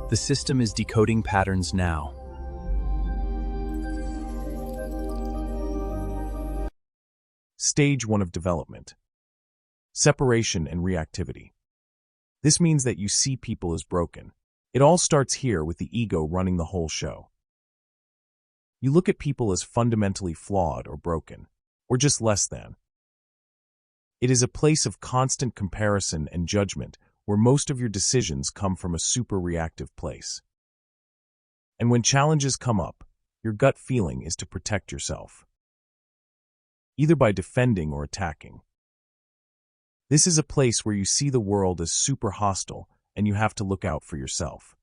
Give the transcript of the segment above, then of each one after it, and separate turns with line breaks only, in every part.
The system is decoding patterns now.
Stage 1 of development. Separation and reactivity. This means that you see people as broken. It all starts here with the ego running the whole show. You look at people as fundamentally flawed or broken, or just less than. It is a place of constant comparison and judgment where most of your decisions come from a super reactive place. And when challenges come up, your gut feeling is to protect yourself, either by defending or attacking. This is a place where you see the world as super hostile and you have to look out for yourself.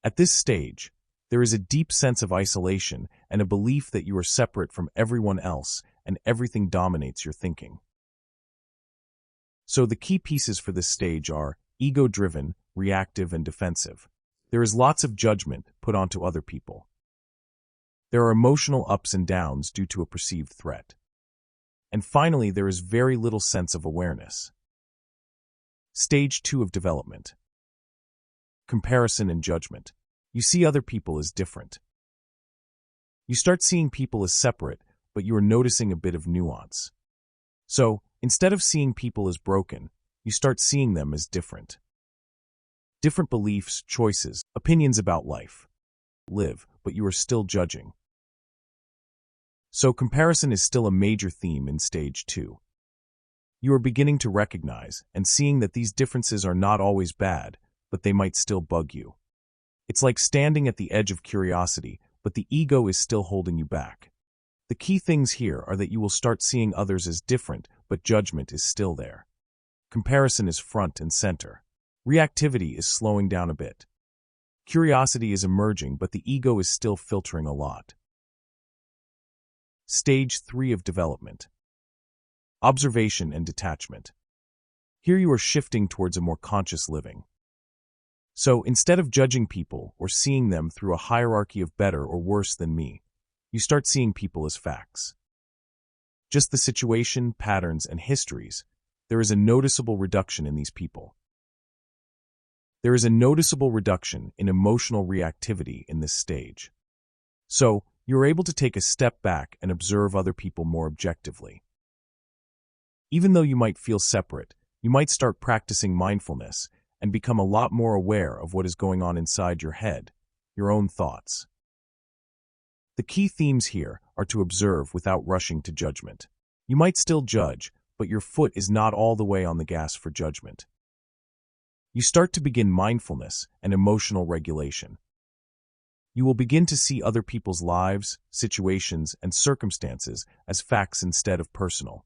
At this stage, there is a deep sense of isolation and a belief that you are separate from everyone else and everything dominates your thinking. So the key pieces for this stage are ego-driven, reactive, and defensive. There is lots of judgment put onto other people. There are emotional ups and downs due to a perceived threat. And finally, there is very little sense of awareness. Stage 2 of development. Comparison and judgment. You see other people as different. You start seeing people as separate, but you are noticing a bit of nuance. So, instead of seeing people as broken, you start seeing them as different. Different beliefs, choices, opinions about life. Live, but you are still judging. So comparison is still a major theme in stage 2. You are beginning to recognize and seeing that these differences are not always bad, but they might still bug you. It's like standing at the edge of curiosity, but the ego is still holding you back. The key things here are that you will start seeing others as different, but judgment is still there. Comparison is front and center. Reactivity is slowing down a bit. Curiosity is emerging, but the ego is still filtering a lot. Stage 3 of development. Observation and detachment. Here you are shifting towards a more conscious living. So, instead of judging people or seeing them through a hierarchy of better or worse than me, you start seeing people as facts. Just the situation, patterns, and histories, there is a noticeable reduction in these people. There is a noticeable reduction in emotional reactivity in this stage. So, you are able to take a step back and observe other people more objectively. Even though you might feel separate, you might start practicing mindfulness and become a lot more aware of what is going on inside your head, your own thoughts. The key themes here are to observe without rushing to judgment. You might still judge, but your foot is not all the way on the gas for judgment. You start to begin mindfulness and emotional regulation. You will begin to see other people's lives, situations, and circumstances as facts instead of personal.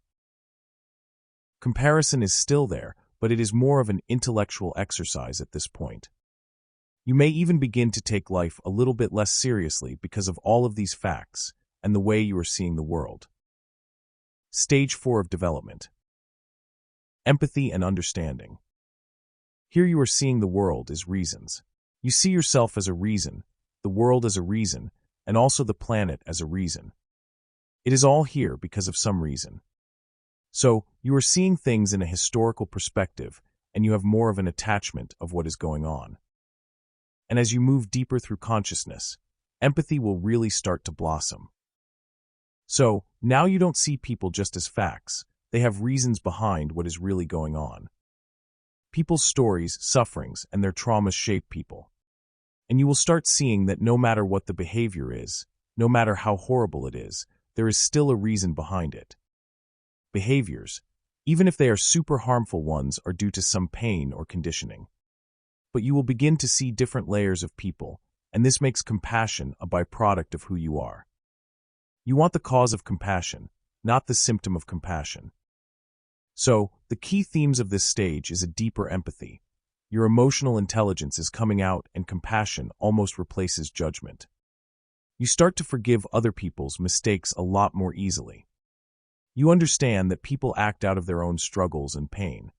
Comparison is still there, but it is more of an intellectual exercise at this point. You may even begin to take life a little bit less seriously because of all of these facts and the way you are seeing the world. Stage 4 of development. Empathy and understanding. Here you are seeing the world as reasons. You see yourself as a reason, the world as a reason, and also the planet as a reason. It is all here because of some reason. So, you are seeing things in a historical perspective, and you have more of an attachment of what is going on. And as you move deeper through consciousness, empathy will really start to blossom. So, now you don't see people just as facts, they have reasons behind what is really going on. People's stories, sufferings, and their traumas shape people. And you will start seeing that no matter what the behavior is, no matter how horrible it is, there is still a reason behind it. Behaviors, even if they are super harmful ones, are due to some pain or conditioning. But you will begin to see different layers of people, and this makes compassion a byproduct of who you are. You want the cause of compassion, not the symptom of compassion. So, the key themes of this stage is a deeper empathy. Your emotional intelligence is coming out and compassion almost replaces judgment. You start to forgive other people's mistakes a lot more easily. You understand that people act out of their own struggles and pain.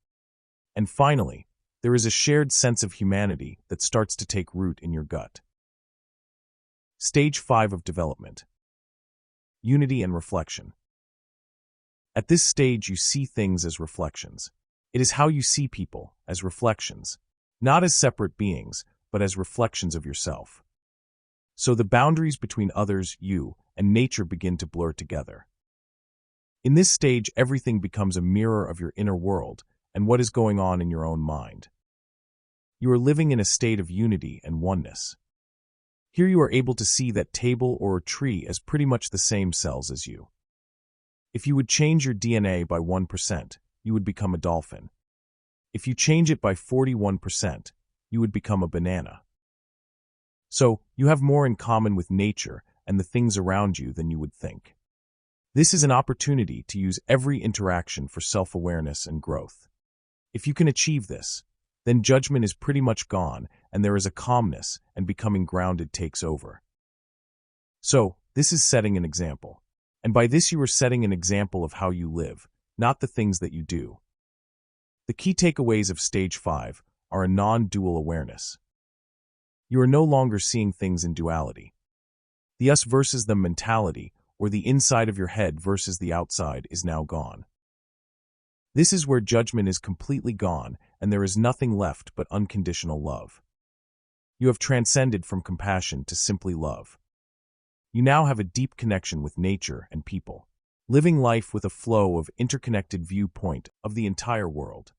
And finally, there is a shared sense of humanity that starts to take root in your gut. Stage 5 of development. Unity and reflection. At this stage, you see things as reflections. It is how you see people, as reflections, not as separate beings, but as reflections of yourself. So the boundaries between others, you, and nature begin to blur together. In this stage, everything becomes a mirror of your inner world and what is going on in your own mind. You are living in a state of unity and oneness. Here you are able to see that table or a tree as pretty much the same cells as you. If you would change your DNA by 1%, you would become a dolphin. If you change it by 41%, you would become a banana. So, you have more in common with nature and the things around you than you would think. This is an opportunity to use every interaction for self-awareness and growth. If you can achieve this, then judgment is pretty much gone and there is a calmness and becoming grounded takes over. So, this is setting an example. And by this you are setting an example of how you live, not the things that you do. The key takeaways of Stage 5 are a non-dual awareness. You are no longer seeing things in duality. The us versus them mentality, or the inside of your head versus the outside, is now gone. This is where judgment is completely gone and there is nothing left but unconditional love. You have transcended from compassion to simply love. You now have a deep connection with nature and people, living life with a flow of interconnected viewpoint of the entire world.